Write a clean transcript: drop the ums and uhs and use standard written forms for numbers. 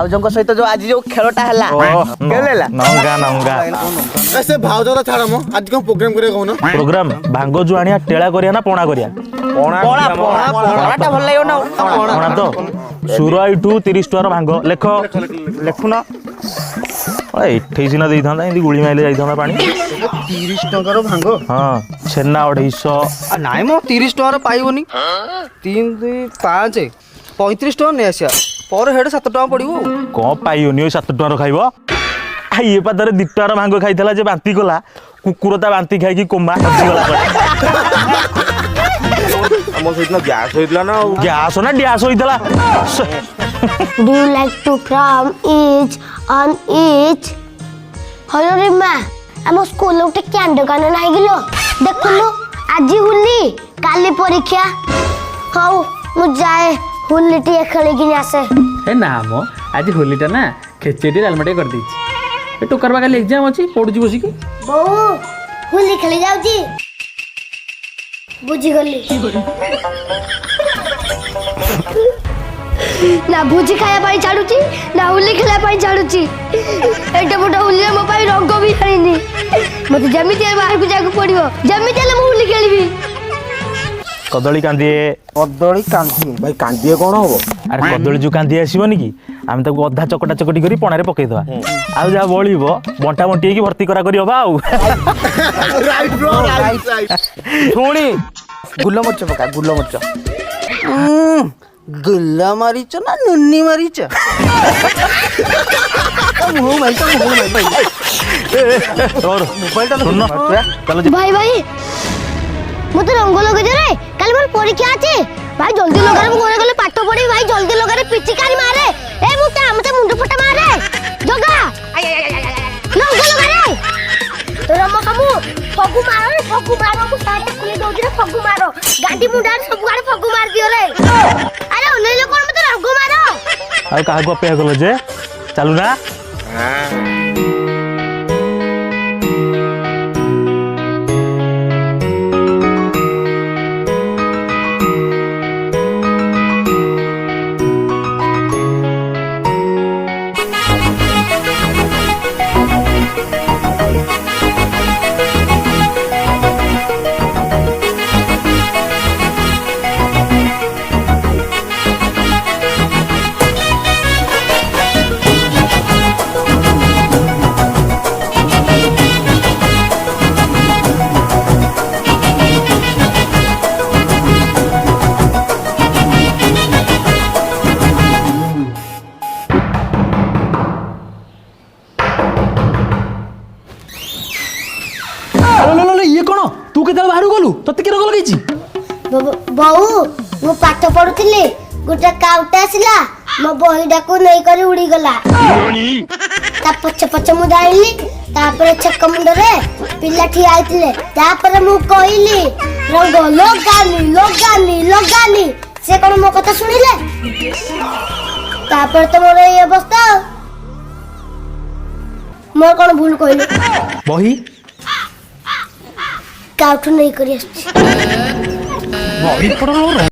भाउजଙ୍କ सहित जो आज जो खेलटा हला केलेला नंगा नंगा ऐसे भाउजरा छाड़ मो आज कोन प्रोग्राम करे कहून प्रोग्राम भांग जुआनिया टेला करिया ना पोणा करिया पोणाटा भल लागो ना पोणा तो सुरईठू 30 टका भांग लेख लेखुना 28 ना देई थांदा इंदी गुली माइले जाई थांदा पानी 30 टका रो भांग हां छेना 250 नाइ मो 30 टका रो पाइबोनी 3 2 5 35 टका ने आसिया पर हेड 7 टका पड़िबो को पाइयोनी 7 टका खाइबो आ ये पादरे 2 टका भांग खाइथला जे बांती कोला कुकुर ता बांती खाइ की कोमा गला हम सहित गैस होइतला ना गैस ना dash होइतला Do you like to from each on each? Hello Rima, I'm school उ टे क्या दुकान नाही गेलो देखलो आज हुली काली परीक्षा हाउ मु जाए हुली टी खेले कि आसे ए ना मो आज होलीटा ना खेचेटी डालमाटे कर दी ए टोकर बागा एग्जाम अछि पढुची बसी की बो हुली खेली जाऊ जी बुझी गली ना भुजी खाया पाई छाड़ुची ना हुली खेला पाई छाड़ुची एटे मोटा हुली मो पाई रंग भी हारिनी मते जमिति बाहर को जाके पड़ियो जमिति ले मो हुली खेलबी कदली कांदिए भाई कांदिए कोन होबो अरे कदली जो कांदी आसीबनी की आम ताको अधा चकटा चकटी करी पणारे पकई दवा आ जा बळीबो बंटा बंटी की भर्ती करा करी होबा आ राइट ब्रो राइट थोड़ी गुल्ला मरच पका गुल्ला मरच गुल्ला मारीच ना नुन्नी मारीच मुंह भाई तो मुंह भाई और मोबाइल टा सुन चलो भाई भाई मते रंग लगे जे रे काल मोर परीक्षा আছে भाई जल्दी लगा रे मु घरे गले पाठ पढी भाई जल्दी लगा रे पिचिकारी मारे ए मुते मते मुंड फटा मारे जगा रंग लगा रे तो रम कामु फगु मारो मु साथ खुले दउ रे फगु मारो गांडी मुंडा सब गाड़े फगु मार दियो रे अरे ओले लोग मते रंग मारो आ काहा को अपेक्षा कलो जे चालू ना ये कोन तू केतल बाहर गलु तते के रोग लगैछि बहु मु पाठ पढुथिली गोटे काउटा आसिला मो बहिडा को नै करी उड़ी गला ता पछ पछ मु जाइली तापरे छक मुंड रे पिल्ला ठिया आइतिले तापरे मु कहिली रंग लगानी से कोन मो कथा सुनिले तापरे तो मोर ए अवस्था मोर कोन भूल कहिली बही काउटू नहीं करी आछी बही पड़